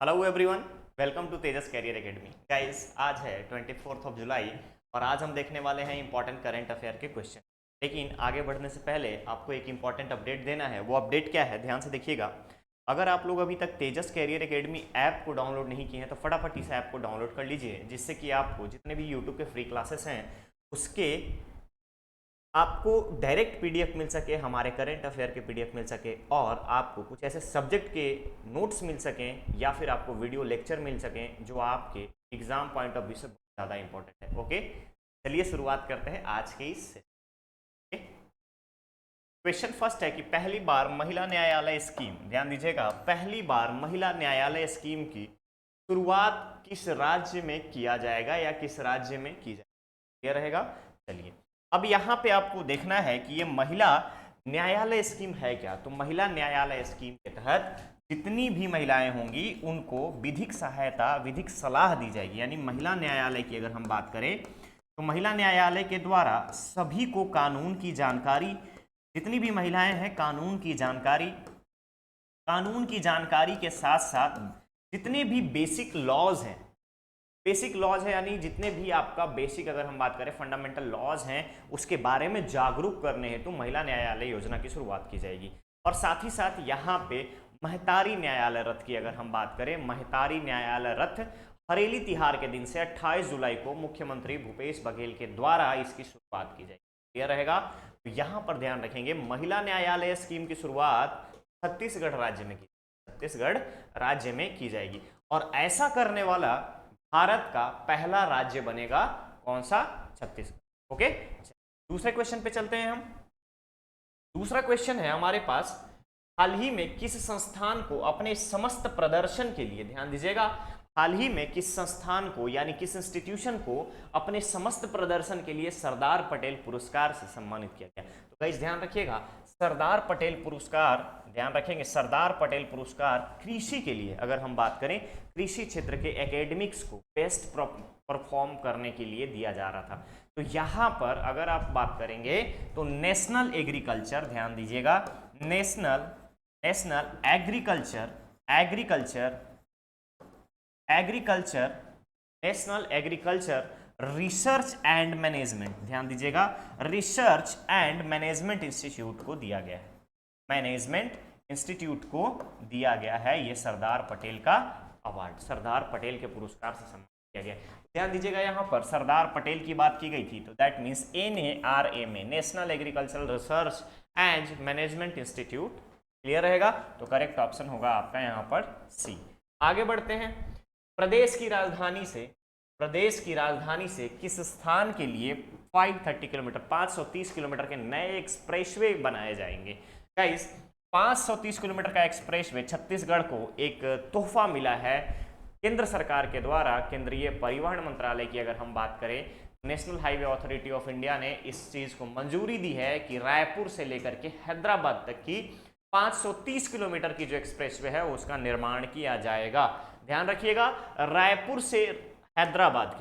Hello everyone, welcome to Tejas career academy. Guys, आज है 24 जुलाई और आज हम देखने वाले हैं इंपॉर्टेंट करंट अफेयर के क्वेश्चन। लेकिन आगे बढ़ने से पहले आपको एक इंपॉर्टेंट अपडेट देना है। वो अपडेट क्या है, ध्यान से देखिएगा। अगर आप लोग अभी तक तेजस कैरियर एकेडमी ऐप को डाउनलोड नहीं किए हैं तो फटाफट इस ऐप को डाउनलोड कर लीजिए, जिससे कि आपको जितने भी यूट्यूब के फ्री क्लासेस हैं उसके आपको डायरेक्ट पीडीएफ मिल सके, हमारे करंट अफेयर के पीडीएफ मिल सके, और आपको कुछ ऐसे सब्जेक्ट के नोट्स मिल सकें या फिर आपको वीडियो लेक्चर मिल सकें जो आपके एग्जाम पॉइंट ऑफ व्यू से बहुत ज़्यादा इंपॉर्टेंट है। ओके, चलिए शुरुआत करते हैं आज के इस क्वेश्चन। फर्स्ट है कि पहली बार महिला न्यायालय स्कीम, ध्यान दीजिएगा, पहली बार महिला न्यायालय स्कीम की शुरुआत किस राज्य में किया जाएगा या किस राज्य में की जाएगी, यह रहेगा। चलिए, अब यहाँ पे आपको देखना है कि ये महिला न्यायालय स्कीम है क्या। तो महिला न्यायालय स्कीम के तहत जितनी भी महिलाएं होंगी उनको विधिक सहायता, विधिक सलाह दी जाएगी। यानी महिला न्यायालय की अगर हम बात करें तो महिला न्यायालय के द्वारा सभी को कानून की जानकारी, जितनी भी महिलाएं हैं कानून की जानकारी के साथ साथ जितने भी बेसिक लॉज है यानी जितने भी आपका बेसिक, अगर हम बात करें फंडामेंटल लॉज हैं, उसके बारे में जागरूक करने हेतु महिला न्यायालय योजना की शुरुआत की जाएगी। और साथ ही साथ यहाँ पे महतारी न्यायालय रथ की अगर हम बात करें, महतारी न्यायालय रथ हरेली तिहार के दिन से 28 जुलाई को मुख्यमंत्री भूपेश बघेल के द्वारा इसकी शुरुआत की जाएगी। यह रहेगा। तो यहाँ पर ध्यान रखेंगे, महिला न्यायालय स्कीम की शुरुआत छत्तीसगढ़ राज्य में की जाएगी। और ऐसा करने वाला भारत का पहला राज्य बनेगा कौन सा? छत्तीसगढ़। ओके, दूसरे क्वेश्चन पे चलते हैं हम। दूसरा क्वेश्चन है हमारे पास, हाल ही में किस संस्थान को अपने समस्त प्रदर्शन के लिए, ध्यान दीजिएगा, हाल ही में किस संस्थान को यानी किस इंस्टीट्यूशन को अपने समस्त प्रदर्शन के लिए सरदार पटेल पुरस्कार से सम्मानित किया गया। तो गाइस ध्यान रखिएगा, सरदार पटेल पुरस्कार, ध्यान रखेंगे, सरदार पटेल पुरस्कार कृषि के लिए, अगर हम बात करें कृषि क्षेत्र के एकेडमिक्स को बेस्ट परफॉर्म करने के लिए दिया जा रहा था। तो यहाँ पर अगर आप बात करेंगे तो नेशनल एग्रीकल्चर, ध्यान दीजिएगा, national agriculture research and management, ध्यान दीजिएगा, रिसर्च एंड मैनेजमेंट इंस्टीट्यूट को दिया गया है। मैनेजमेंट इंस्टीट्यूट को दिया गया है ये सरदार पटेल का अवार्ड, सरदार पटेल के पुरस्कार से सम्मानित किया गया। ध्यान दीजिएगा, यहाँ पर सरदार पटेल की बात की गई थी, तो that means NARMA, national agricultural research and management institute. Clear रहेगा। तो करेक्ट ऑप्शन होगा आपका यहाँ पर C। आगे बढ़ते हैं। प्रदेश की राजधानी से किस स्थान के लिए 530 किलोमीटर, 530 किलोमीटर के नए एक्सप्रेसवे बनाए जाएंगे। गाइस, 530 किलोमीटर का एक्सप्रेसवे छत्तीसगढ़ को एक तोहफा मिला है केंद्र सरकार के द्वारा। केंद्रीय परिवहन मंत्रालय की अगर हम बात करें, national highway authority of India ने इस चीज को मंजूरी दी है कि रायपुर से लेकर के हैदराबाद तक की 530 किलोमीटर की जो एक्सप्रेसवे है उसका निर्माण किया जाएगा। ध्यान रखिएगा, रायपुर से हैदराबाद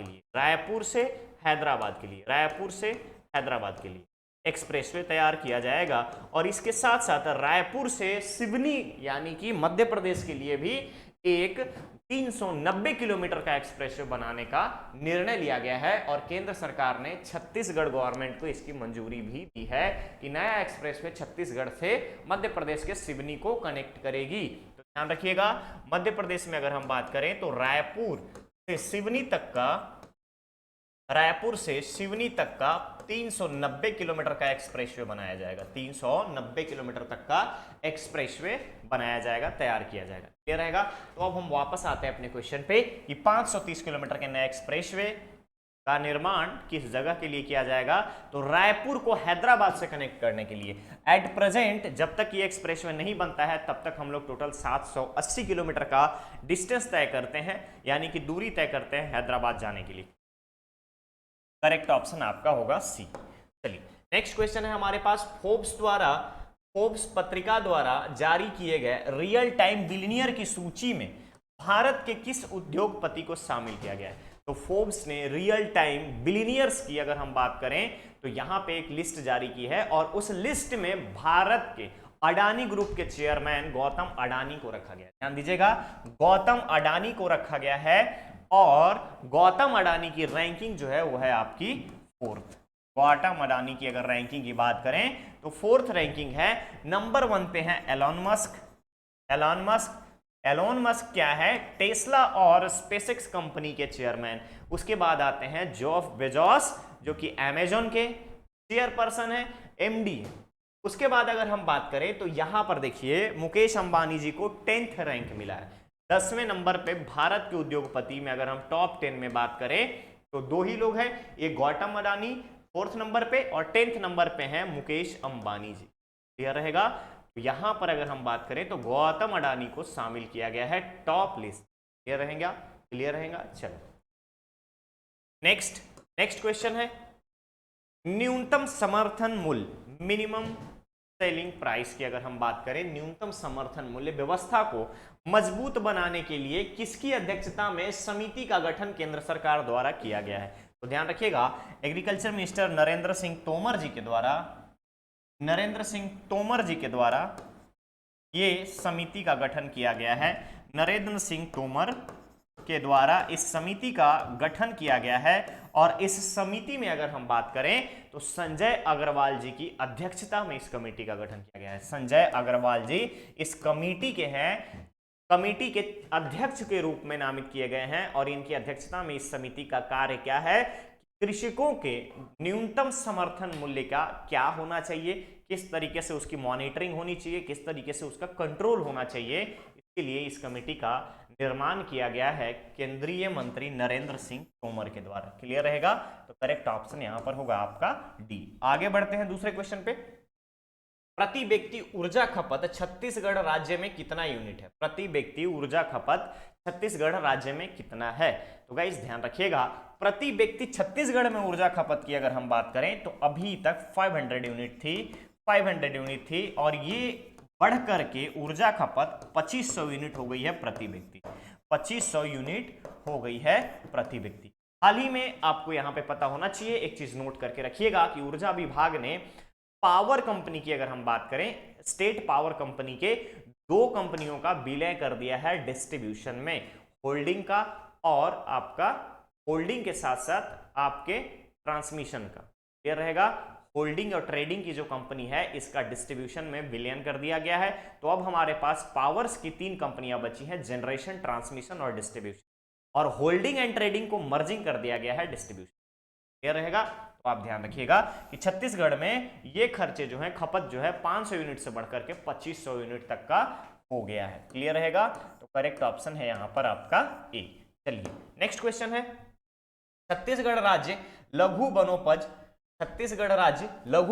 के लिए एक्सप्रेसवे तैयार किया जाएगा। और इसके साथ साथ रायपुर से सिवनी यानी कि मध्य प्रदेश के लिए भी एक 390 किलोमीटर का एक्सप्रेसवे बनाने का निर्णय लिया गया है। और केंद्र सरकार ने छत्तीसगढ़ गवर्नमेंट को इसकी मंजूरी भी दी है कि नया एक्सप्रेसवे छत्तीसगढ़ से मध्य प्रदेश के सिवनी को कनेक्ट करेगी। तो ध्यान रखिएगा, मध्य प्रदेश में अगर हम बात करें तो रायपुर से सिवनी तक का 390 किलोमीटर का एक्सप्रेसवे बनाया जाएगा। 390 किलोमीटर तक का एक्सप्रेसवे बनाया जाएगा, तैयार किया जाएगा। ये रहेगा। तो अब हम वापस आते हैं अपने क्वेश्चन पे कि 530 किलोमीटर के नए एक्सप्रेसवे का निर्माण किस जगह के लिए किया जाएगा। तो रायपुर को हैदराबाद से कनेक्ट करने के लिए। एट प्रेजेंट जब तक ये एक्सप्रेसवे नहीं बनता है तब तक हम लोग टोटल 780 किलोमीटर का डिस्टेंस तय करते हैं, यानी कि दूरी तय करते हैं हैदराबाद जाने के लिए। करेक्ट ऑप्शन आपका होगा C। चलिए, नेक्स्ट क्वेश्चन है हमारे पास, फोर्ब्स पत्रिका द्वारा जारी किए गए रियल टाइम बिलियनियर की सूची में भारत के किस उद्योगपति को शामिल किया गया है। तो फोर्ब्स ने रियल टाइम बिलियनियर्स की अगर हम बात करें तो यहां पे एक लिस्ट जारी की है और उस लिस्ट में भारत के अडानी ग्रुप के चेयरमैन गौतम अडानी को रखा गया, ध्यान दीजिएगा, गौतम अडानी को रखा गया है और गौतम अडानी की रैंकिंग जो है वो है आपकी 4th। गौतम अडानी की अगर रैंकिंग की बात करें तो 4th रैंकिंग है। नंबर 1 पे है एलॉन मस्क। एलोन मस्क क्या है, टेस्ला और स्पेसएक्स कंपनी के चेयरमैन। उसके बाद आते हैं जेफ बेजोस जो कि अमेजॉन के चेयरपर्सन है, एमडी। उसके बाद अगर हम बात करें तो यहां पर देखिए मुकेश अंबानी जी को 10th रैंक मिला है। 10वें नंबर पे भारत के उद्योगपति में अगर हम टॉप 10 में बात करें तो 2 ही लोग हैं, एक गौतम अडानी 4th नंबर पे और 10th नंबर पे हैं मुकेश अंबानी जी। क्लियर रहेगा। यहां पर अगर हम बात करें तो गौतम अडानी को शामिल किया गया है टॉप लिस्ट। क्लियर रहेगा, क्लियर रहेगा। चलो नेक्स्ट क्वेश्चन है, न्यूनतम समर्थन मूल्य, मिनिमम सेलिंग प्राइस की अगर हम बात करें, न्यूनतम समर्थन मूल्य व्यवस्था को मजबूत बनाने के लिए किसकी अध्यक्षता में समिति का गठन केंद्र सरकार द्वारा किया गया है? तो ध्यान रखिएगा, एग्रीकल्चर मिनिस्टर नरेंद्र सिंह तोमर जी के द्वारा ये समिति का गठन किया गया है। नरेंद्र सिंह तोमर के द्वारा इस समिति का गठन किया गया है और इस समिति में अगर हम बात करें तो संजय अग्रवाल जी की अध्यक्षता में इस कमेटी का गठन किया गया है। संजय अग्रवाल जी इस कमेटी के हैं, कमेटी के अध्यक्ष के रूप में नामित किए गए हैं और इनकी अध्यक्षता में इस समिति का कार्य क्या है, कृषकों के न्यूनतम समर्थन मूल्य का क्या होना चाहिए, किस तरीके से उसकी मॉनिटरिंग होनी चाहिए, किस तरीके से उसका कंट्रोल होना चाहिए, इसके लिए इस कमेटी का निर्माण किया गया है केंद्रीय मंत्री नरेंद्र सिंह तोमर के द्वारा। क्लियर रहेगा। तो करेक्ट ऑप्शन यहां पर होगा आपका डी। आगे बढ़ते हैं दूसरे क्वेश्चन पे। प्रति व्यक्ति ऊर्जा खपत छत्तीसगढ़ राज्य में कितना यूनिट है? प्रति व्यक्ति ऊर्जा खपत छत्तीसगढ़ राज्य में कितना है? तो गाइस ध्यान रखिएगा, प्रति व्यक्ति छत्तीसगढ़ में ऊर्जा खपत की अगर हम बात करें तो अभी तक 500 यूनिट थी और ये बढ़ करके ऊर्जा खपत 2500 यूनिट हो गई है प्रति व्यक्ति। 2500 यूनिट हो गई है प्रति व्यक्ति। हाल ही में आपको यहां पे पता होना चाहिए, एक चीज नोट करके रखिएगा कि ऊर्जा विभाग ने पावर कंपनी की अगर हम बात करें, स्टेट पावर कंपनी के 2 कंपनियों का विलय कर दिया है डिस्ट्रीब्यूशन में, होल्डिंग का और आपका होल्डिंग के साथ साथ आपके ट्रांसमिशन का। क्लियर रहेगा। होल्डिंग और ट्रेडिंग की जो कंपनी है इसका डिस्ट्रीब्यूशन में विलयन कर दिया गया है। तो अब हमारे पास पावर्स की 3 कंपनियां बची हैं, जनरेशन, ट्रांसमिशन और डिस्ट्रीब्यूशन, और होल्डिंग एंड ट्रेडिंग को मर्जिंग कर दिया गया है डिस्ट्रीब्यूशन। क्लियर रहेगा। तो आप ध्यान रखिएगा कि छत्तीसगढ़ में ये खर्चे जो है, खपत जो है 500 यूनिट से बढ़कर के 2500 यूनिट तक का हो गया है। क्लियर रहेगा। तो करेक्ट ऑप्शन है यहां पर आपका ए। चलिए नेक्स्ट क्वेश्चन है, छत्तीसगढ़ राज्य लघु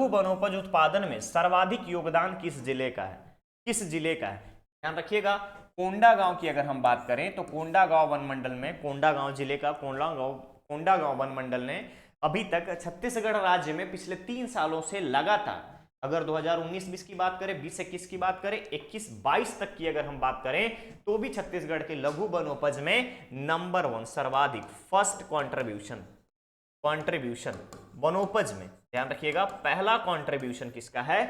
वनोपज उत्पादन में सर्वाधिक योगदान किस जिले का है? किस जिले का है? ध्यान रखिएगा, कोंडागांव की अगर हम बात करें तो कोंडागांव वन मंडल में, कोंडागांव जिले का कोंडागांव वन मंडल ने अभी तक छत्तीसगढ़ राज्य में पिछले 3 सालों से लगातार, अगर 2019-20 की बात करें, 20-21 की बात करें, 21-22 तक की अगर हम बात करें तो भी छत्तीसगढ़ के लघु वनोपज में नंबर 1 सर्वाधिक, फर्स्ट कंट्रीब्यूशन वनोपज में। ध्यान रखिएगा, पहला कंट्रीब्यूशन किसका है?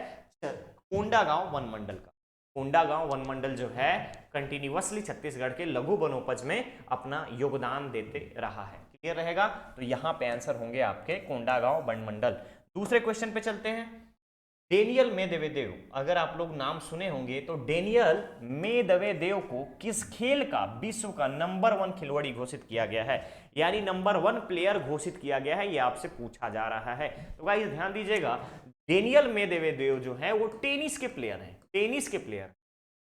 कोंडागांव वन मंडल का। कोंडागांव वन मंडल जो है कंटिन्यूअसली छत्तीसगढ़ के लघु वनोपज में अपना योगदान देते रहा है। क्लियर रहेगा। तो यहां पे आंसर होंगे आपके कोंडागांव वन मंडल। दूसरे क्वेश्चन पे चलते हैं, डेनियल मेदवेदेव, अगर आप लोग नाम सुने होंगे तो डेनियल मेदवेदेव को किस खेल का विश्व का नंबर 1 खिलाड़ी घोषित किया गया है, यानी नंबर 1 प्लेयर घोषित किया गया है, ये आपसे पूछा जा रहा है। तो गाइस ध्यान दीजिएगा, डेनियल मेदवेदेव जो है वो टेनिस के प्लेयर,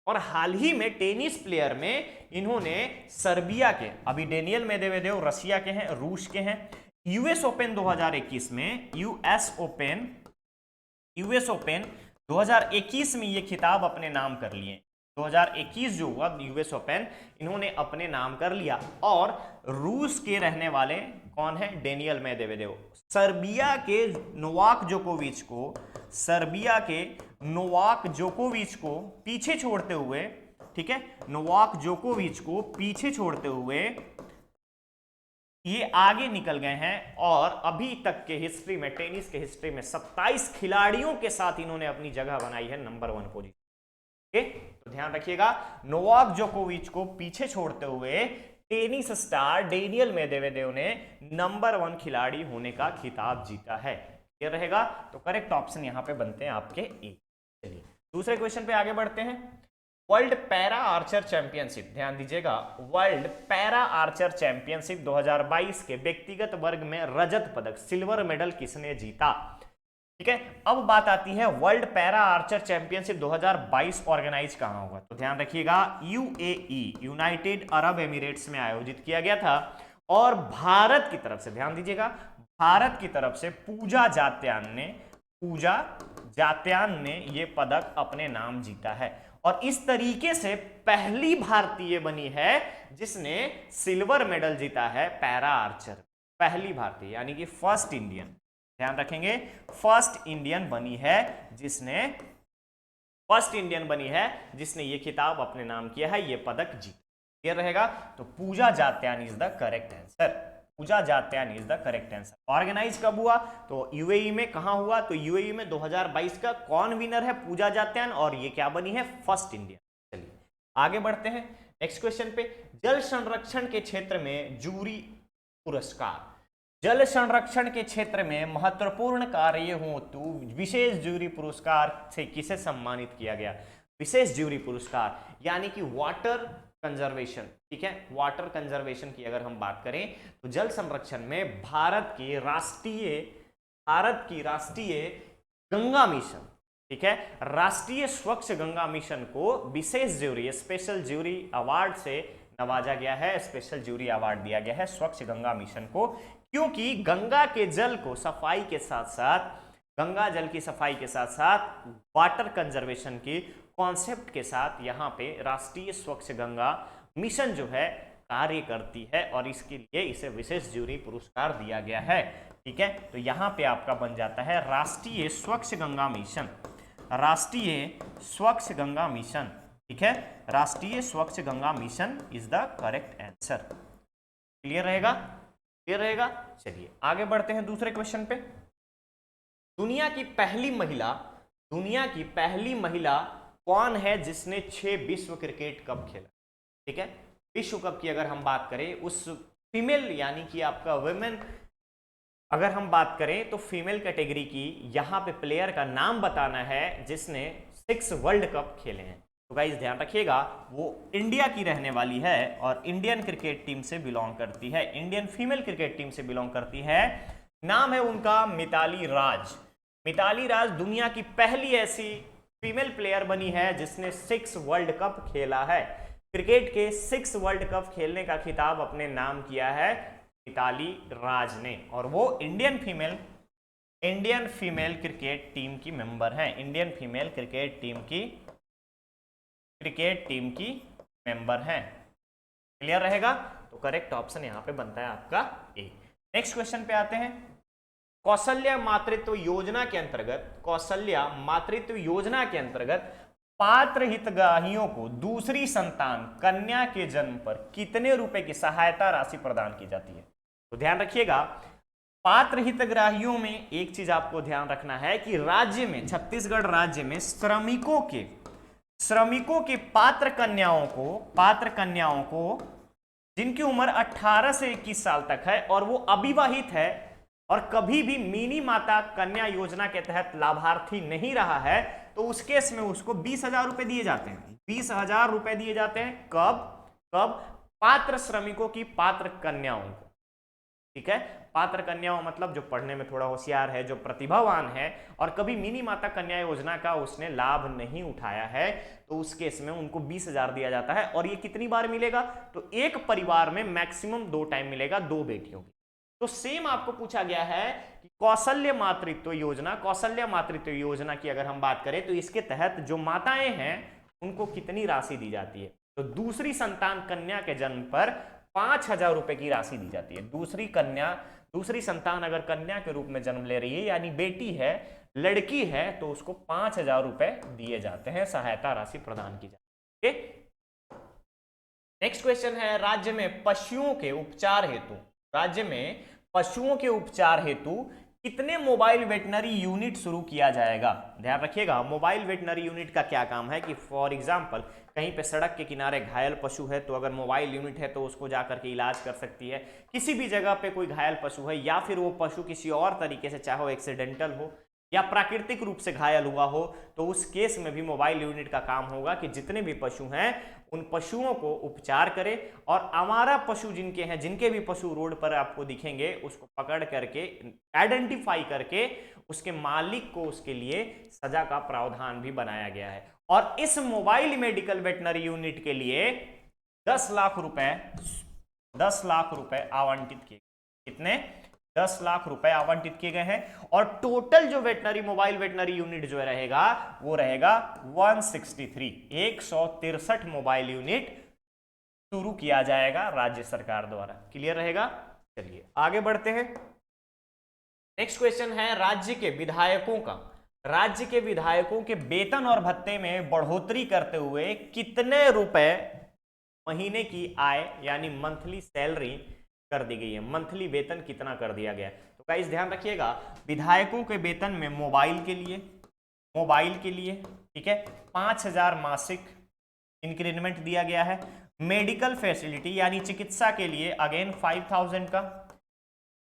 और हाल ही में टेनिस प्लेयर में इन्होंने सर्बिया के, अभी डेनियल मेदवेदेव रशिया के हैं, रूस के हैं, यूएस ओपन 2021 में, यूएस ओपन 2021 में ये खिताब अपने नाम कर लिए। 2021 जो हुआ यूएस ओपन इन्होंने अपने नाम कर लिया, और रूस के रहने वाले कौन है? Daniel Medvedev. सर्बिया के नोवाक जोकोविच को पीछे छोड़ते हुए, ठीक है, नोवाक जोकोविच को पीछे छोड़ते हुए ये आगे निकल गए हैं, और अभी तक के हिस्ट्री में, टेनिस के हिस्ट्री में 27 खिलाड़ियों के साथ इन्होंने अपनी जगह बनाई है नंबर 1 पोजीशन। ओके, तो ध्यान रखिएगा, नोवाक जोकोविच को पीछे छोड़ते हुए टेनिस स्टार डेनियल मेदवेदेव ने नंबर 1 खिलाड़ी होने का खिताब जीता है। ये रहेगा, तो करेक्ट ऑप्शन यहां पे बनते हैं आपके ए। चलिए दूसरे क्वेश्चन पे आगे बढ़ते हैं। वर्ल्ड पैरा आर्चर चैंपियनशिप, ध्यान दीजिएगा, वर्ल्ड पैरा आर्चर चैंपियनशिप 2022 के व्यक्तिगत वर्ग में रजत पदक, सिल्वर मेडल किसने जीता? ठीक है, अब बात आती है world para archer championship 2022 organise कहां हुआ? तो ध्यान रखिएगा, यूएई, यूनाइटेड अरब एमिरेट्स में आयोजित किया गया था और भारत की तरफ से, ध्यान दीजिएगा, भारत की तरफ से पूजा जात्यान ने यह पदक अपने नाम जीता है और इस तरीके से पहली भारतीय बनी है जिसने सिल्वर मेडल जीता है पैरा आर्चर, पहली भारतीय, यानी कि फर्स्ट इंडियन, ध्यान रखेंगे, फर्स्ट इंडियन बनी है जिसने ये खिताब अपने नाम किया है, ये पदक जीता। क्लियर रहेगा, तो Pooja Jatyan is the correct answer, Pooja Jatyan is the correct answer. Organise कब हुआ? तो यूएई में। कहां हुआ? तो यूएई में। 2022 का कौन विनर है? पूजा जात्यान, और ये क्या बनी है? First Indian. चलिए आगे बढ़ते हैं नेक्स्ट क्वेश्चन पे। जल संरक्षण के क्षेत्र में जूरी पुरस्कार, जल संरक्षण के क्षेत्र में महत्वपूर्ण कार्य हेतु विशेष जूरी पुरस्कार से किसे सम्मानित किया गया? विशेष जूरी पुरस्कार यानी कि वाटर कंजर्वेशन, ठीक है, वाटर कंजर्वेशन की अगर हम बात करें तो जल संरक्षण में भारत की राष्ट्रीय गंगा मिशन, ठीक है, राष्ट्रीय स्वच्छ गंगा मिशन को विशेष जूरी, स्पेशल जूरी अवार्ड से नवाजा गया है, स्पेशल जूरी अवार्ड दिया गया है स्वच्छ गंगा मिशन को, क्योंकि गंगा के जल को सफाई के साथ साथ, गंगा जल की सफाई के साथ साथ वाटर कंजर्वेशन की कॉन्सेप्ट के साथ यहाँ पे राष्ट्रीय स्वच्छ गंगा मिशन जो है कार्य करती है और इसके लिए इसे विशेष जूरी पुरस्कार दिया गया है। ठीक है, तो यहाँ पे आपका बन जाता है राष्ट्रीय स्वच्छ गंगा मिशन, राष्ट्रीय स्वच्छ गंगा मिशन, ठीक है, राष्ट्रीय स्वच्छ Ganga mission is the correct answer. Clear रहेगा? क्लियर रहेगा। चलिए आगे बढ़ते हैं दूसरे क्वेश्चन पे। दुनिया की पहली महिला कौन है जिसने 6 विश्व क्रिकेट कप खेला? ठीक है, विश्व कप की अगर हम बात करें, उस फीमेल यानी कि आपका वुमेन अगर हम बात करें तो फीमेल कैटेगरी की यहां पे प्लेयर का नाम बताना है जिसने 6 वर्ल्ड कप खेले हैं। तो गाइस ध्यान रखिएगा, वो इंडिया की रहने वाली है और इंडियन क्रिकेट टीम से बिलोंग करती है, इंडियन फीमेल क्रिकेट टीम से बिलोंग करती है। नाम है उनका मिताली राज। मिताली राज दुनिया की पहली ऐसी फीमेल प्लेयर बनी है जिसने 6 वर्ल्ड कप खेला है। क्रिकेट के 6 वर्ल्ड कप खेलने का खिताब अपने नाम किया है मिताली राज ने, और वो इंडियन फीमेल क्रिकेट टीम की मेंबर हैं, इंडियन फीमेल क्रिकेट टीम की मेंबर हैं। क्लियर रहेगा? तो करेक्ट ऑप्शन यहां पे बनता है आपका ए। नेक्स्ट क्वेश्चन पे आते हैं। कौशल्या मातृत्व योजना के अंतर्गत पात्र हितग्राहियों को दूसरी संतान कन्या के जन्म पर कितने रुपए की सहायता राशि प्रदान की जाती है? तो ध्यान रखिएगा, पात्र हितग्राहियों में एक चीज आपको ध्यान रखना है कि राज्य में, छत्तीसगढ़ राज्य में श्रमिकों के पात्र कन्याओं को जिनकी उम्र 18 से 21 साल तक है और वो अविवाहित है और कभी भी मिनी माता कन्या योजना के तहत लाभार्थी नहीं रहा है, तो उस केस में उसको 20,000 रुपए दिए जाते हैं। 20,000 रुपए दिए जाते हैं कब? पात्र श्रमिकों की पात्र कन्याओं को। ठीक है, पात्र कन्याओं मतलब जो पढ़ने में थोड़ा होशियार है, जो प्रतिभावान है और कभी मिनी माता कन्या योजना का उसने लाभ नहीं उठाया है, तो उस केस में उनको 20,000 दिया जाता है। और ये कितनी बार मिलेगा? तो एक परिवार में मैक्सिमम 2 टाइम मिलेगा, 2 बेटियों की। तो सेम आपको पूछा गया है कि कौशल्या मातृत्व योजना की अगर हम बात करें तो इसके तहत जो माताएं हैं उनको कितनी राशि दी जाती है? तो दूसरी संतान कन्या के जन्म पर 5,000 रुपए की राशि दी जाती है। दूसरी संतान अगर कन्या के रूप में जन्म ले रही है, यानी बेटी है, लड़की है, तो उसको 5,000 रुपए दिए जाते हैं, सहायता राशि प्रदान की जाती है। नेक्स्ट क्वेश्चन है, राज्य में पशुओं के उपचार हेतु कितने मोबाइल वेटनरी यूनिट शुरू किया जाएगा। ध्यान रखिएगा, मोबाइल वेटनरी यूनिट का क्या काम है कि फॉर एग्जांपल कहीं पे सड़क के किनारे घायल पशु है तो अगर मोबाइल यूनिट है तो उसको जाकर के इलाज कर सकती है। किसी भी जगह पे कोई घायल पशु है या फिर वो पशु किसी और तरीके से, चाहे वो एक्सीडेंटल हो या प्राकृतिक रूप से घायल हुआ हो, तो उस केस में भी मोबाइल यूनिट का काम होगा कि जितने भी पशु हैं उन पशुओं को उपचार करे और आवारा पशु जिनके हैं, जिनके भी पशु रोड पर आपको दिखेंगे, उसको पकड़ करके आइडेंटिफाई करके उसके मालिक को उसके लिए सजा का प्रावधान भी बनाया गया है। और इस मोबाइल मेडिकल वेटनरी यूनिट के लिए 10 लाख रुपए आवंटित किए। कितने? 10 लाख रुपए आवंटित किए गए हैं। और टोटल जो वेटनरी मोबाइल वेटनरी यूनिट जो रहेगा वो रहेगा 163 मोबाइल यूनिट शुरू किया जाएगा राज्य सरकार द्वारा। क्लियर रहेगा? चलिए आगे बढ़ते हैं। नेक्स्ट क्वेश्चन है राज्य के विधायकों के वेतन और भत्ते में बढ़ोतरी करते हुए कितने रुपए महीने की आय यानी मंथली सैलरी कर दी गई है। मंथली वेतन कितना कर दिया गया है। तो गाइस ध्यान रखिएगा, विधायकों के वेतन में मोबाइल के लिए ठीक है 5000 मासिक इंक्रीमेंट दिया गया है। मेडिकल फैसिलिटी यानी चिकित्सा के लिए अगेन 5000 का।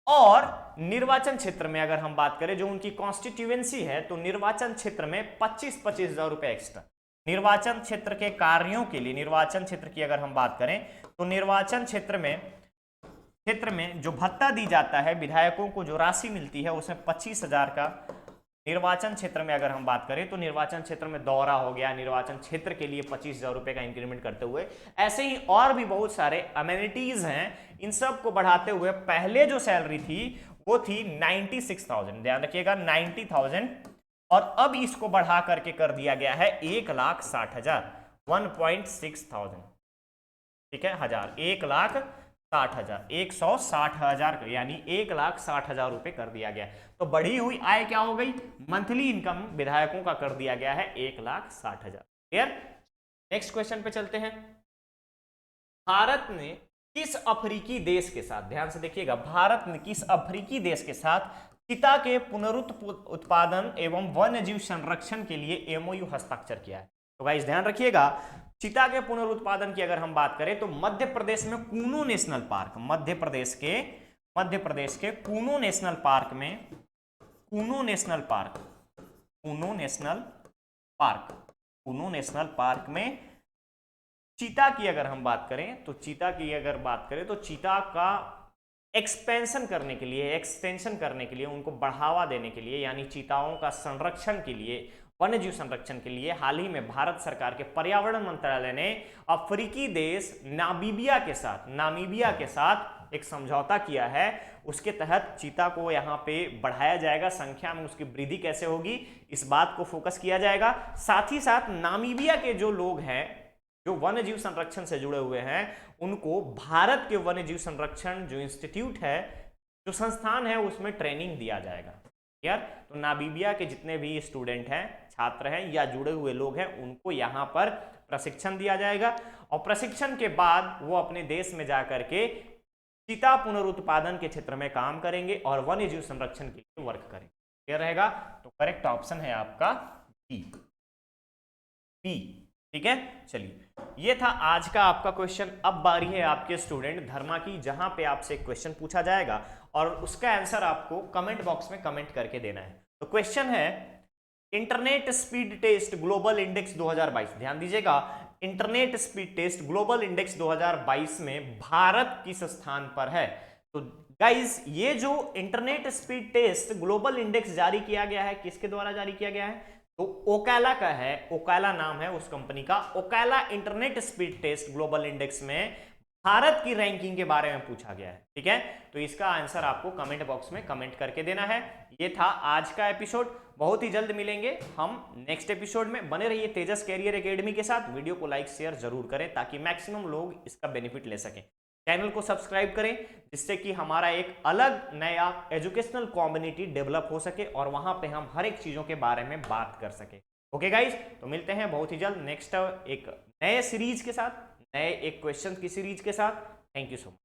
और निर्वाचन क्षेत्र में अगर हम बात करें, जो उनकी कॉन्स्टिट्यूएंसी है, तो निर्वाचन क्षेत्र में 25,000 रुपए एक्स्ट्रा। निर्वाचन क्षेत्र के कार्यों के लिए, निर्वाचन क्षेत्र की अगर हम बात करें तो निर्वाचन क्षेत्र में जो भत्ता दी जाता है विधायकों को, जो राशि मिलती है उसमें 25,000 का। निर्वाचन क्षेत्र में अगर हम बात करें तो निर्वाचन क्षेत्र में दौरा हो गया, निर्वाचन क्षेत्र के लिए 25,000 रुपए का इंक्रीमेंट करते हुए। ऐसे ही और भी बहुत सारे अमेनिटीज हैं, इन सब को बढ़ाते हुए पहले जो सैलरी थी वो थी 96,000। ध्यान रखिएगा 90,000, और अब इसको बढ़ा करके कर दिया गया है 1,60,000, 1.6,000 ठीक है, 1,60,000 यानी 1,60,000 रुपए कर दिया गया। तो बढ़ी हुई आय क्या हो गई? मंथली इनकम विधायकों का कर दिया गया है 1,60,000। क्लियर? नेक्स्ट क्वेश्चन पे चलते हैं। भारत ने किस अफ्रीकी देश के साथ, ध्यान से देखिएगा, भारत ने किस अफ्रीकी देश के साथ चीता के पुनरुत्पादन एवं वन्यजीव संरक्षण के लिए एमओयू हस्ताक्षर किया है। तो गाइस ध्यान रखिएगा, चीता के पुनरुत्पादन की अगर हम बात करें तो मध्य प्रदेश में कूनो नेशनल पार्क, मध्य प्रदेश के कूनो नेशनल पार्क में चीता की अगर हम बात करें तो चीता का एक्सटेंशन करने के लिए, उनको बढ़ावा देने के लिए, यानी चीताओं का संरक्षण के लिए, वन्यजीव संरक्षण के लिए हाल ही में भारत सरकार के पर्यावरण मंत्रालय ने अफ्रीकी देश नामीबिया के साथ एक समझौता किया है। उसके तहत चीता को यहाँ पे बढ़ाया जाएगा, संख्या में उसकी वृद्धि कैसे होगी इस बात को फोकस किया जाएगा। साथ ही साथ नामीबिया के जो लोग हैं, जो वन्यजीव संरक्षण से जुड़े हुए हैं, उनको भारत के वन्यजीव संरक्षण जो इंस्टीट्यूट है, जो संस्थान है, उसमें ट्रेनिंग दिया जाएगा। यार तो नामीबिया के जितने भी स्टूडेंट हैं, छात्र हैं या जुड़े हुए लोग हैं, उनको यहाँ पर प्रशिक्षण दिया जाएगा और प्रशिक्षण के बाद वो अपने देश में जाकर के चीता पुनरुत्पादन के क्षेत्र में काम करेंगे और वन्यजीव संरक्षण के लिए वर्क करेंगे। क्लियर रहेगा? तो करेक्ट ऑप्शन है आपका बी। ठीक है, चलिए ये था आज का आपका क्वेश्चन। अब बारी है आपके स्टूडेंट धर्मा की, जहां पे आपसे एक क्वेश्चन पूछा जाएगा और उसका आंसर आपको कमेंट बॉक्स में कमेंट करके देना है। तो क्वेश्चन है internet speed test global index 2022। ध्यान दीजिएगा, internet speed test global index 2022 में भारत किस स्थान पर है। तो गाइस ये जो internet speed test global index जारी किया गया है, किसके द्वारा जारी किया गया है? तो ओकाला का है, ओकाला नाम है उस कंपनी का। Ookla internet speed test global index में भारत की रैंकिंग के बारे में पूछा गया है। ठीक है, तो इसका आंसर आपको कमेंट बॉक्स में कमेंट करके देना है। ये था आज का एपिसोड। बहुत ही जल्द मिलेंगे हम नेक्स्ट एपिसोड में। बने रहिए तेजस कैरियर एकेडमी के साथ। वीडियो को लाइक शेयर जरूर करें ताकि मैक्सिमम लोग इसका बेनिफिट ले सकें। चैनल को सब्सक्राइब करें जिससे कि हमारा एक अलग नया एजुकेशनल कम्युनिटी डेवलप हो सके और वहां पे हम हर एक चीजों के बारे में बात कर सके। ओके गाइज, तो मिलते हैं बहुत ही जल्द नेक्स्ट एक नए सीरीज के साथ, नए एक क्वेश्चन की सीरीज के साथ। Thank you so much.